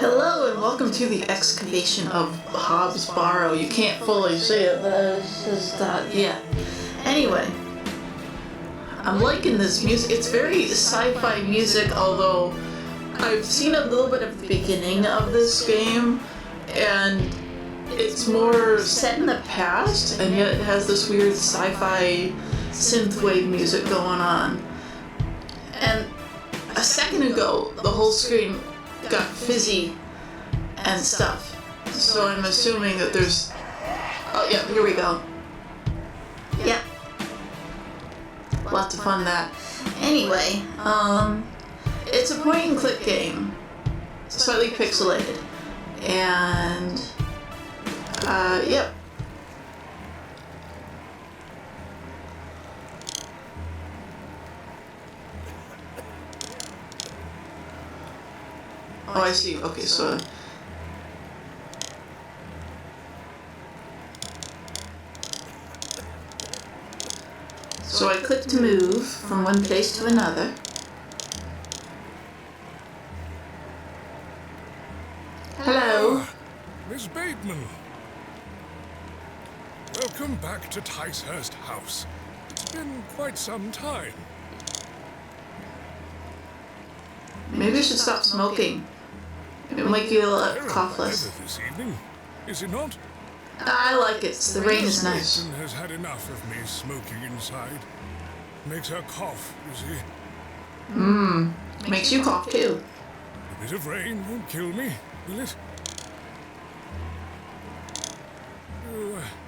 Hello and welcome to the excavation of Hobs Barrow. You can't fully see it, but it's just yeah. Anyway, I'm liking this music. It's very sci-fi music, although I've seen a little bit of the beginning of this game, and it's more set in the past, and yet it has this weird sci-fi synthwave music going on. And a second ago, the whole screen got fizzy and stuff. So I'm assuming that there's... Oh yeah, here we go. Yeah. Lots of fun that. Anyway, it's a point and click game. Slightly pixelated. And... yep. Oh, I see. Okay, so... So I click to move from one place to another. Hello. Miss Bateman. Welcome back to Ticehurst House. It's been quite some time. Maybe you should stop smoking. It'll make you a little coughless. This evening, is it not? I like it. The rain is nice. Bateman has had enough of me smoking inside. Makes her cough, you see. Makes you cough too. A bit of rain won't kill me, will it?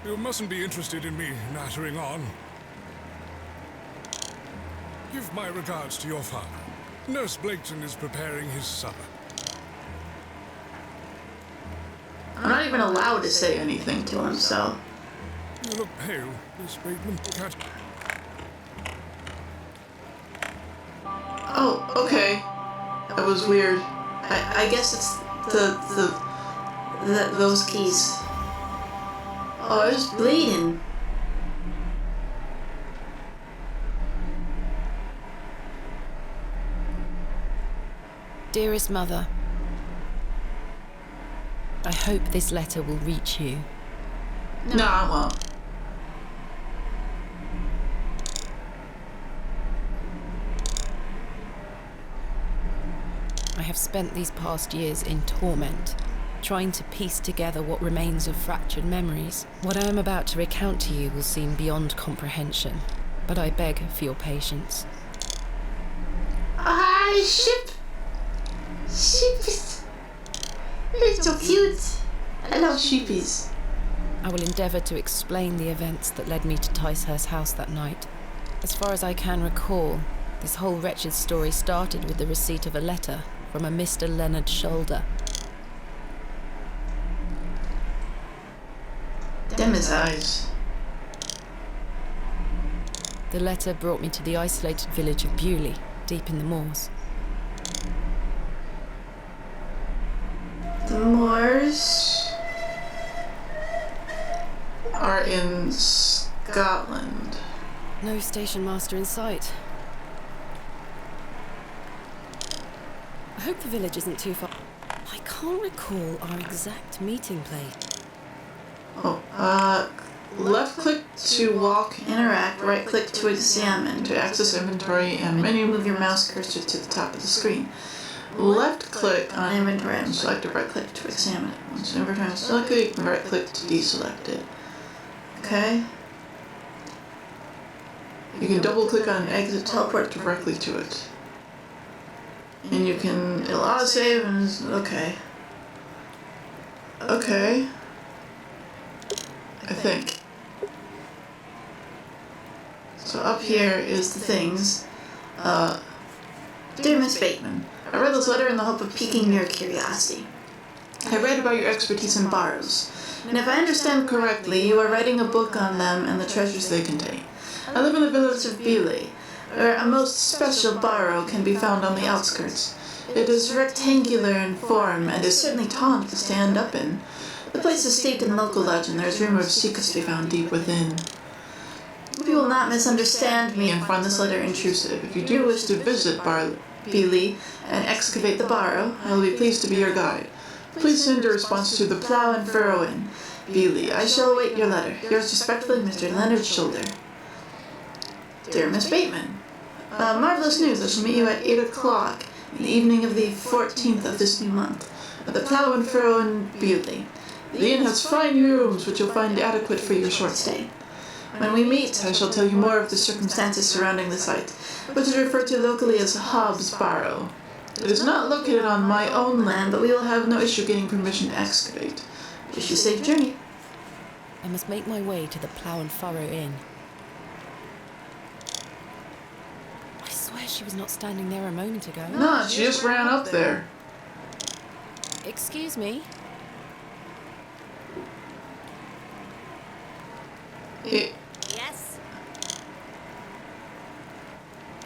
You mustn't be interested in me nattering on. Give my regards to your father. Nurse Blaketon is preparing his supper. I'm not even allowed to say anything to him, so... You look pale, Miss Bateman. Oh, okay. That was weird. I guess it's those keys. Oh, I was bleeding. Dearest Mother, I hope this letter will reach you. No, I won't. I have spent these past years in torment, trying to piece together what remains of fractured memories. What I am about to recount to you will seem beyond comprehension, but I beg for your patience. Hi, ship! Sheepies! You're so cute! I love sheepies. I will endeavour to explain the events that led me to Ticehurst House that night. As far as I can recall, this whole wretched story started with the receipt of a letter from a Mr. Leonard Shoulder. Them his eyes. The letter brought me to the isolated village of Bewley, deep in the moors. The moors are in Scotland. No station master in sight. I hope the village isn't too far. I can't recall our exact meeting place. Oh, left click to walk, interact, right click to examine, to access inventory, and menu move your mouse cursor to the top of the screen. Left click on inventory and select it, right click to examine it. Once inventory is selected, you can right click to deselect it. Okay? You can double click on exit, teleport directly to it. And you can, it'll autosave and, okay. Okay. I think. So up here is the things. Dear Miss Bateman, I read this letter in the hope of piquing your curiosity. I read about your expertise in barrows, and if I understand correctly, you are writing a book on them and the treasures they contain. I live in the village of Bewley, where a most special barrow can be found on the outskirts. It is rectangular in form and is certainly tall to stand up in. The place is steeped in local legend. There is rumor of secrets to be found deep within. You will not misunderstand me and find this letter intrusive. If you do wish to visit Bewley, and excavate the Barrow, I will be pleased to be your guide. Please send a response to the plow and furrow in. Bewley, I shall await your letter. Yours respectfully, Mr. Leonard Shoulder. Dear Miss Bateman, marvelous news. I shall meet you at 8 o'clock in the evening of the 14th of this new month at the Plow and Furrow in Bewley. The inn has fine rooms which you'll find adequate for your short stay. When we meet, I shall tell you more of the circumstances surrounding the site, which is referred to locally as Hobs Barrow. It is not located on my own land, but we will have no issue getting permission to excavate. Wish you a safe journey. I must make my way to the Plow and Furrow Inn. I swear she was not standing there a moment ago. No, she just ran up there. Excuse me? Yes?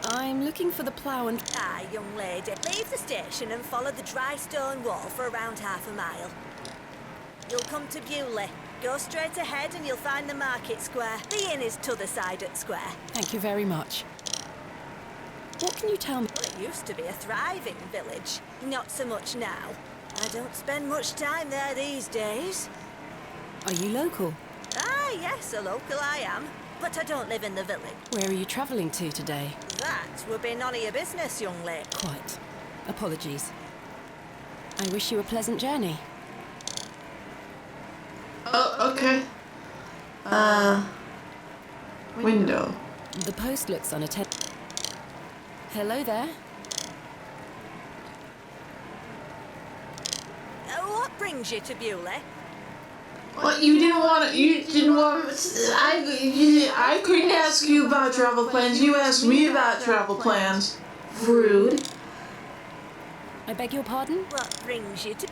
I'm looking for the Plow and... Aye, young lady. Leave the station and follow the dry stone wall for around half a mile. You'll come to Bewley. Go straight ahead and you'll find the market square. The inn is t'other side at square. Thank you very much. What can you tell me? Well, it used to be a thriving village. Not so much now. I don't spend much time there these days. Are you local? Ah, yes, a local I am. But I don't live in the village. Where are you travelling to today? That would be none of your business, young lady. Quite. Apologies. I wish you a pleasant journey. Oh, okay. Window. The post looks unattended. Hello there. What brings you to Bewley? What, you didn't want I couldn't ask you about travel plans. You asked me about travel plans. Rude. I beg your pardon? What brings you to...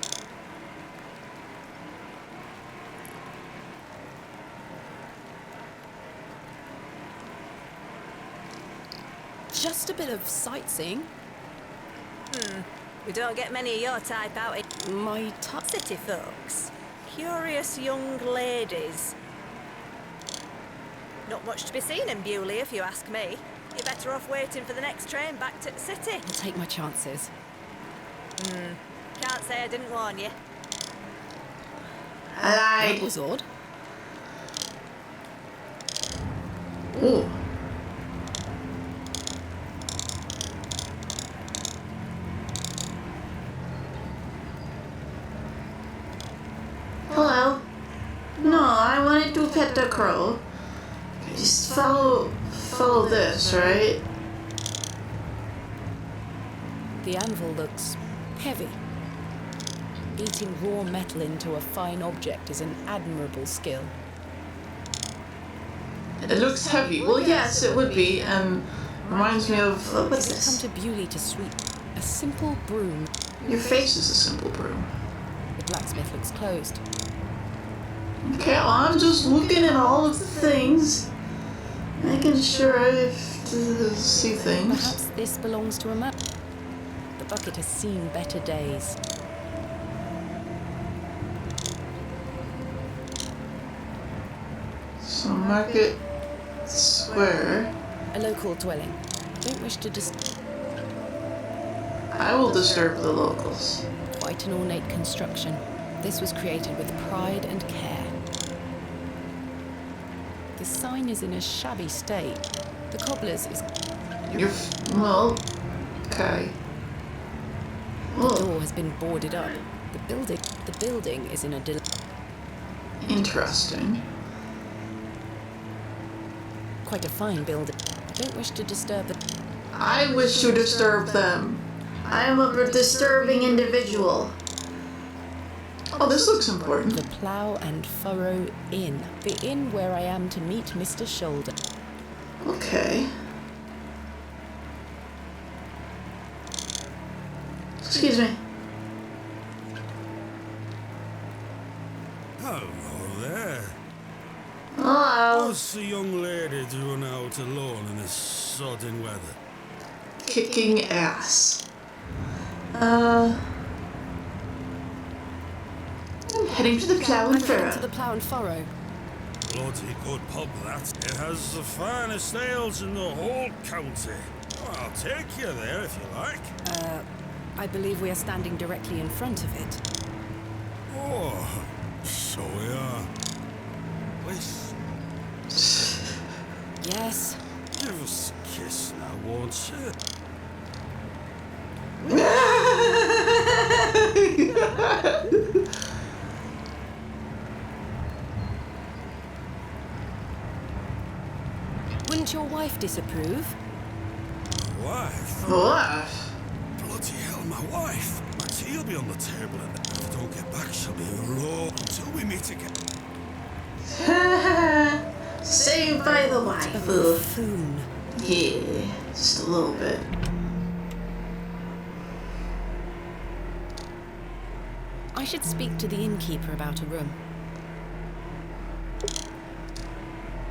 Just a bit of sightseeing. We don't get many of your type out in My type. city folks. Curious young ladies. Not much to be seen in Bewley, if you ask me. You're better off waiting for the next train back to the city. I'll take my chances. Can't say I didn't warn you. That I was odd. Ooh. Hello. No, I wanted to pet the crow. Just follow this, right? The anvil looks heavy. Beating raw metal into a fine object is an admirable skill. It looks heavy. Well, yes, it would be. Reminds me of what's Come this? to Bewley to sweep a simple broom. Your face is a simple broom. The blacksmith looks closed. Okay, well, I'm just looking at all of the things, making sure I see things. Perhaps this belongs to a man. The bucket has seen better days. So Market Square. A local dwelling. I don't wish to I will disturb the locals. Quite an ornate construction. This was created with pride and care. The sign is in a shabby state. The cobbler's is... Well, okay. The Oh, door has been boarded up. The building is in a interesting. quite a fine building. I don't wish to disturb it. I wish to disturb them. I am a disturbing individual. Oh, this looks important. The Plow and Furrow Inn. The inn where I am to meet Mr. Shoulder. Okay. Excuse me. Hello there. Hello. What's the young lady doing out alone in this sodden weather? Kicking ass. Heading to the Plow and To Furrow. the Plow and Furrow. Bloody good pub, that. It has the finest ales in the whole county. I'll take you there if you like. I believe we are standing directly in front of it. Oh, so we are. Please, Yes. give us a kiss now, won't you? Wouldn't your wife disapprove? My wife? What? Bloody hell, my wife. My tea will be on the table, and if I don't get back, she'll be raw until we meet again. Saved by the wife. Buffoon. Yeah, just a little bit. I should speak to the innkeeper about a room.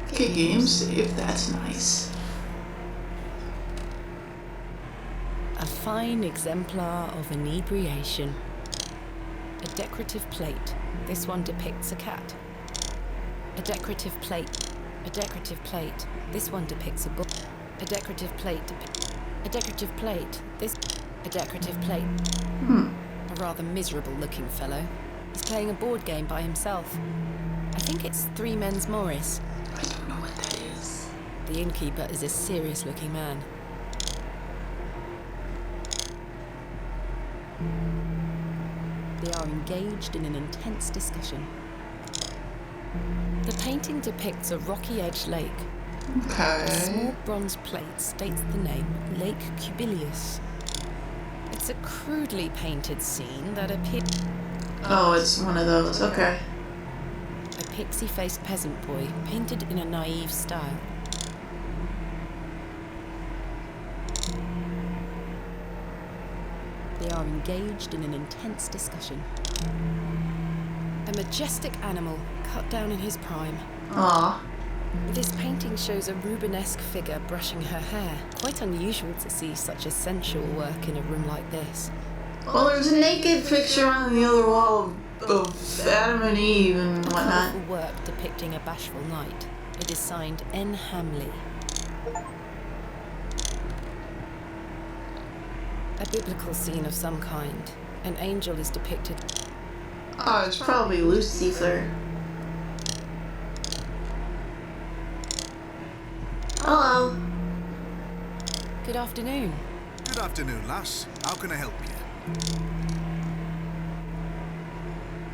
Okay, game save. That's nice. A fine exemplar of inebriation. A decorative plate. This one depicts a cat. A decorative plate. A decorative plate. This one depicts a book. A decorative plate. A decorative plate. This. A decorative plate. A rather miserable-looking fellow. He's playing a board game by himself. I think it's Three Men's Morris. I don't know what that is. The innkeeper is a serious-looking man. They are engaged in an intense discussion. The painting depicts a rocky-edged lake. A Okay. small bronze plate states the name Lake Cubilius. It's a crudely painted scene that appears Oh, it's one of those. Okay. a pixie-faced peasant boy painted in a naive style. They are engaged in an intense discussion. A majestic animal cut down in his prime. Aw. This painting shows a Rubenesque figure brushing her hair. Quite unusual to see such a sensual work in a room like this. Well, there's a naked picture on the other wall of Adam and Eve and A whatnot. colourful work depicting a bashful knight. It is signed N. Hamley. A biblical scene of some kind. An angel is depicted. Oh, it's probably Lucifer. Hello. Good afternoon. Good afternoon, lass. How can I help you?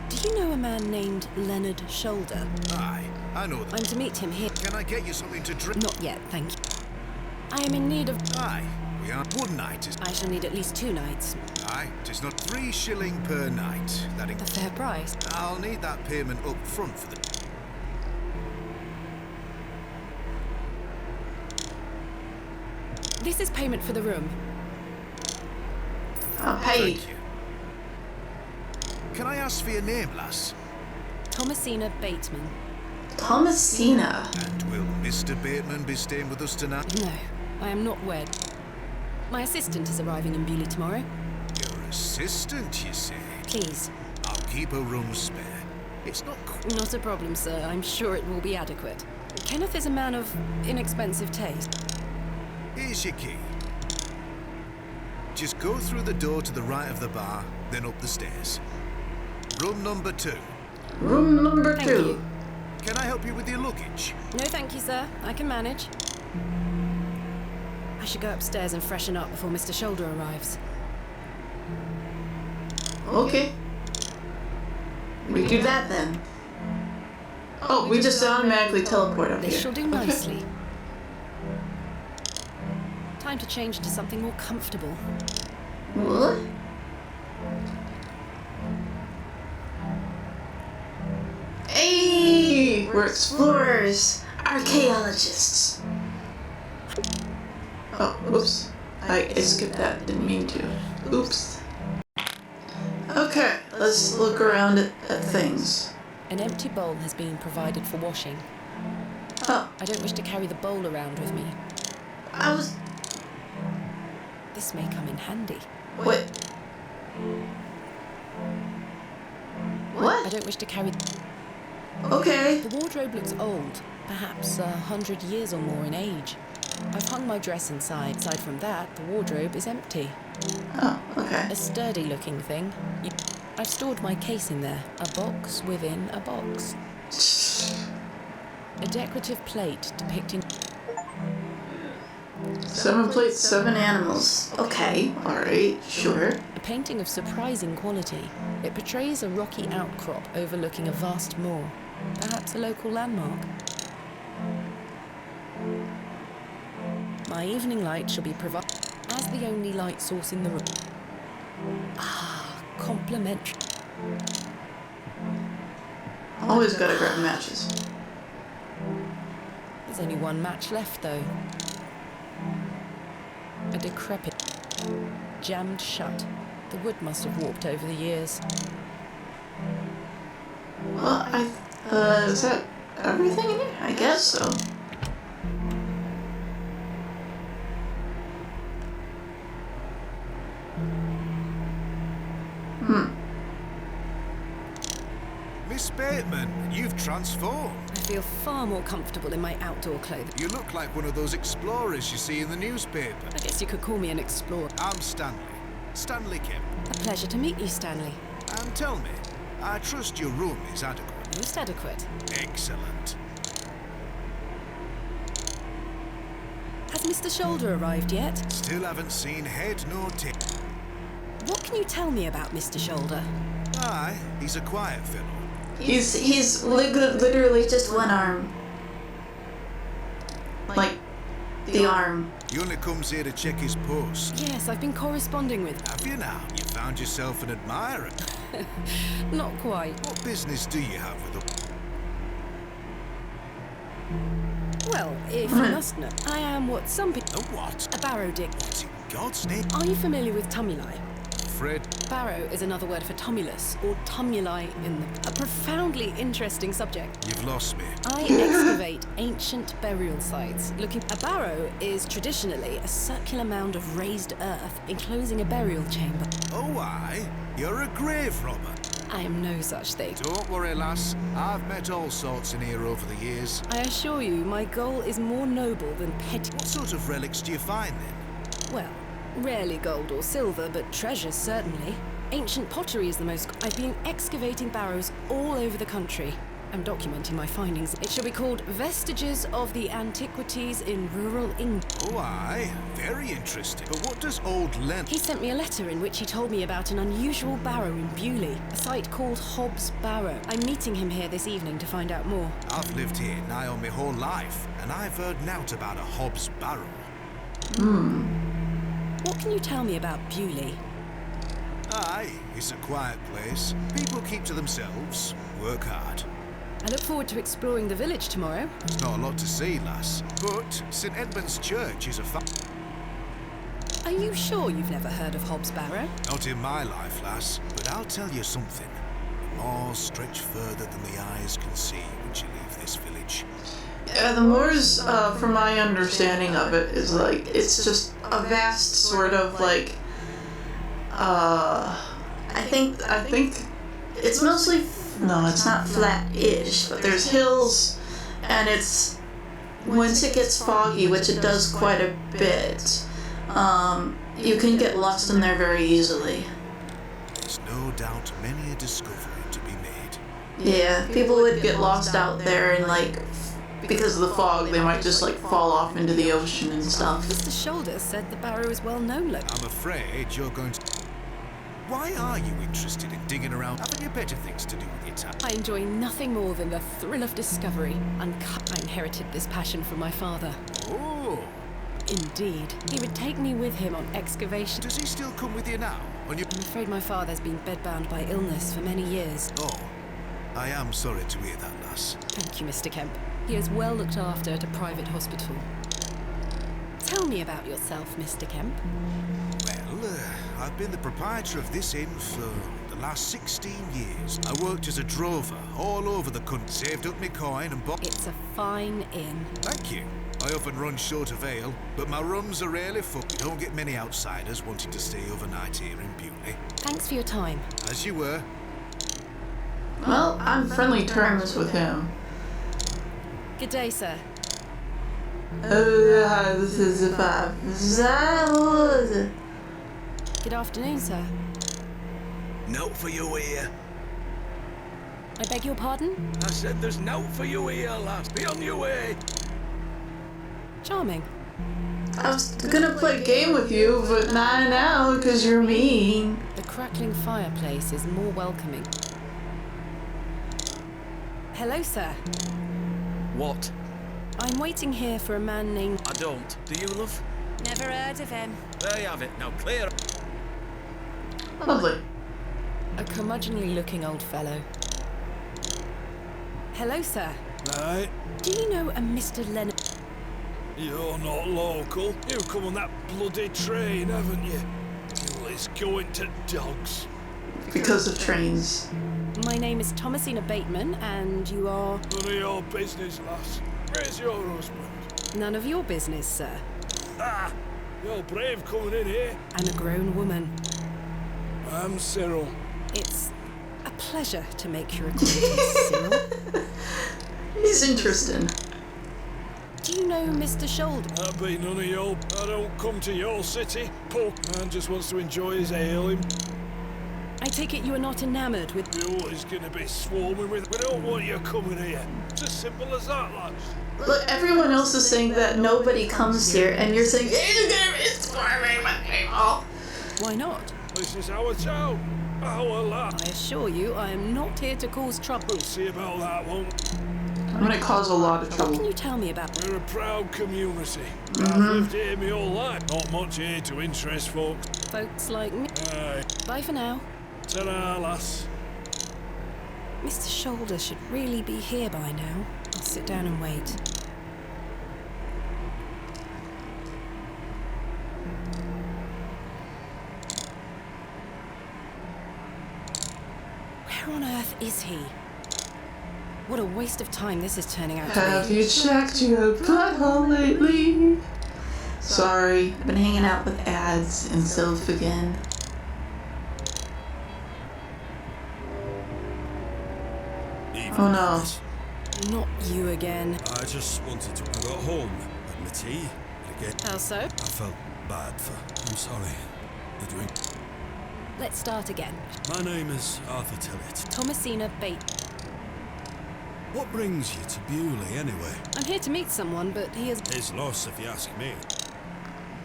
Do you know a man named Leonard Shoulder? Aye, I know that. I'm to meet him here. Can I get you something to drink? Not yet, thank you. I am in need of. Aye, we are. One night is. I shall need at least 2 nights. Aye, 'tis not 3 shilling per night. That A fair price. I'll need that payment up front for the. This is payment for the room. I'll pay. Thank you. Can I ask for your name, lass? Thomasina Bateman. Thomasina. And will Mr. Bateman be staying with us tonight? No, I am not wed. My assistant is arriving in Bewley tomorrow. Your assistant, you say? Please. I'll keep a room spare. It's not qu- Not a problem, sir. I'm sure it will be adequate. Kenneth is a man of inexpensive taste. Here's your key. Just go through the door to the right of the bar, then up the stairs. Room number 2. Room number Thank 2. you. Can I help you with your luggage? No, thank you, sir. I can manage. I should go upstairs and freshen up before Mr. Shoulder arrives. Okay. We do that then. Oh, we just automatically teleport up This here. shall do nicely. Time to change to something more comfortable. What? Hey! We're explorers! Archaeologists! Oh, oops. I skipped that. Didn't mean to. Oops. Okay, let's look around at things. An empty bowl has been provided for washing. Oh, I don't wish to carry the bowl around with me. I was... This may come in handy. What? I What? don't wish to carry... Okay. The wardrobe looks old, perhaps 100 years or more in age. I've hung my dress inside. Aside from that, the wardrobe is empty. Oh, okay. A sturdy-looking thing. I've stored my case in there. A box within a box. A decorative plate depicting... 7 plates, 7 animals. Okay, alright, sure. A painting of surprising quality. It portrays a rocky outcrop overlooking a vast moor. Perhaps a local landmark. My evening light shall be provided as the only light source in the room. Ah, complimentary. Always gotta grab matches. There's only one match left, though. A decrepit, jammed shut. The wood must have warped over the years. Well, is that everything in here? I guess so. Miss Bateman, you've transformed. I feel far more comfortable in my outdoor clothing. You look like one of those explorers you see in the newspaper. I guess you could call me an explorer. I'm Stanley. Stanley Kemp. A pleasure to meet you, Stanley. And tell me, I trust your room is adequate. Most adequate. Excellent. Has Mr. Shoulder arrived yet? Still haven't seen head nor tail. What can you tell me about Mr. Shoulder? Aye, he's a quiet fellow. He's literally just one arm. Like, the arm. He only comes here to check his post. Yes, I've been corresponding with... Have you now? You found yourself an admirer. Not quite. What business do you have with a... Well, if you must know, I am what some people... A what? A barrow dig. What in God's name? Are you familiar with tumuli? Fred. Barrow is another word for tumulus, or tumuli in the... A profoundly interesting subject. You've lost me. I excavate ancient burial sites. A barrow is traditionally a circular mound of raised earth enclosing a burial chamber. Oh, aye? You're a grave robber. I am no such thing. Don't worry, lass. I've met all sorts in here over the years. I assure you, my goal is more noble than petty. What sort of relics do you find, then? Well, rarely gold or silver, but treasures certainly. Ancient pottery is the most... I've been excavating barrows all over the country. I'm documenting my findings. It shall be called Vestiges of the Antiquities in Rural England. Oh, aye. Very interesting. But what does Old Len... He sent me a letter in which he told me about an unusual barrow in Bewley, a site called Hobs Barrow. I'm meeting him here this evening to find out more. I've lived here nigh on my whole life, and I've heard naught about a Hobs Barrow. What can you tell me about Bewley? Aye, it's a quiet place. People keep to themselves, work hard. I look forward to exploring the village tomorrow. There's not a lot to see, lass, but St Edmund's Church is a Are you sure you've never heard of Hobs Barrow? Not in my life, lass, but I'll tell you something. The moors stretch further than the eyes can see once you leave this village. Yeah, the moors, from my understanding of it, is like, it's just a vast sort of like, I think it's mostly, no, it's not flat-ish, but there's hills, and it's, once it gets foggy, which it does quite a bit, you can get lost in there very easily. There's no doubt many a discovery to be made. Yeah, people would get lost out there and like, because of the fog, they might just like fall off into the ocean and stuff. Mr. Shoulder said the barrow is well known locally. I'm afraid you're going to... Why are you interested in digging around? Haven't you better things to do with your time? I enjoy nothing more than the thrill of discovery. I inherited this passion from my father. Oh, Indeed. He would take me with him on excavation. does he still come with you now? On your... I'm afraid my father's been bedbound by illness for many years. Oh, I am sorry to hear that, lass. Thank you, Mr. Kemp. He is well looked after at a private hospital. Tell me about yourself, Mr. Kemp. Well, I've been the proprietor of this inn for the last 16 years. I worked as a drover all over the country, saved up my coin and bought... It's a fine inn. Thank you. I often run short of ale, but my rums are rarely full. We don't get many outsiders wanting to stay overnight here in Bewley. Thanks for your time. As you were. Well, I'm friendly terms with him. Good day, sir. This is a five. Good afternoon, sir. Note for you here. I beg your pardon? I said there's note for you here, lass. Be on your way. Charming. I was gonna play a game with you, but not now, because you're mean. The crackling fireplace is more welcoming. Hello, sir. What? I'm waiting here for a man named... I don't. Do you, love? Never heard of him. There you have it. Now clear. Lovely. A curmudgeonly-looking old fellow. Hello, sir. Right. Do you know a Mr. Leonard? You're not local. You come on that bloody train, haven't you? Well, it's going to dogs. Because of trains. My name is Thomasina Bateman, and you are... None of your business, lass. Where's your husband? None of your business, sir. Ah! You're brave coming in here. And a grown woman. I'm Cyril. It's a pleasure to make your acquaintance, Cyril. He's interesting. Do you know Mr. Shoulder? That be none of your... I don't come to your city. Poor man just wants to enjoy his ale. I take it you are not enamoured with... You're always gonna be swarming with... We don't want you coming here. It's as simple as that, lads. Look, everyone else is saying that nobody comes here, and you're saying, it's swarming with people. Why not? This is our town. Our land. I assure you, I am not here to cause trouble. We'll see about that, won't we? I'm gonna cause a lot of What can trouble. you tell me about... We're a proud community. I've lived here my whole life. Not much here to interest folks. folks like me? Aye. Bye for now. Ta-ra, lass. Mr. Shoulder should really be here by now. I'll sit down and wait. Where on earth is he? What a waste of time this is turning out to Have be. you checked your butthole lately? Sorry, I've been hanging out with ads and Sylph again. Oh no. Not you again. I just wanted to... I got home, had my tea, and again, How so? I felt bad for... I'm sorry. The drink. Let's start again. My name is Arthur Tillett. Thomasina Bate. What brings you to Bewley, anyway? I'm here to meet someone, but he is... His loss, if you ask me.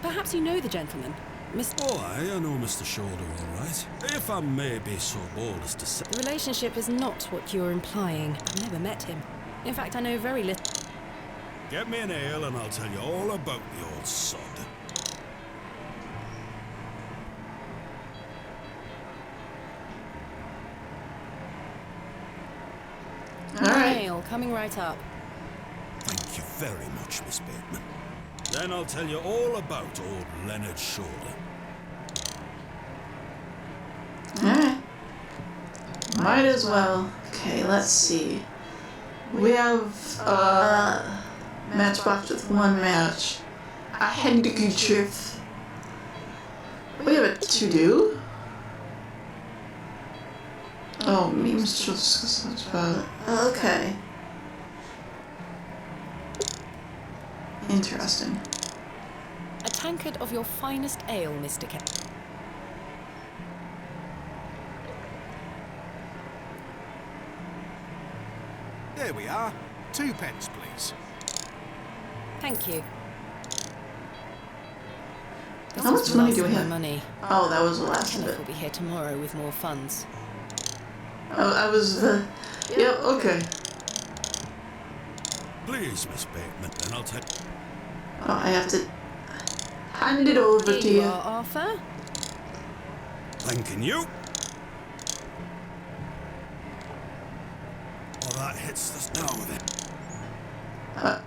Perhaps you know the gentleman. Mr. Oh, I know Mr. Shoulder, all right. If I may be so bold as to say... The relationship is not what you're implying. I've never met him. In fact, I know very little. Get me an ale and I'll tell you all about the old sod. Alright. Mail coming right up. Thank you very much, Miss Bateman. Then I'll tell you all about old Leonard Shoulder. Alright. Might as well. Okay, let's see. We have matchbox with one match. A handkerchief. We have a to-do. Oh, memes just about it. Okay. Interesting. A tankard of your finest ale, Mr. Kemp. There we are. 2 pence, please. Thank you. This How is much the money last do we of my have? money. Oh, that was the last of Kenneth it. will be here tomorrow with more funds. Oh, I was the... Yep, okay. Please, Miss Bateman, then I'll take... Oh, I have to hand it over Here to you you. are, Arthur. Thanking you. Well, that hits the now then.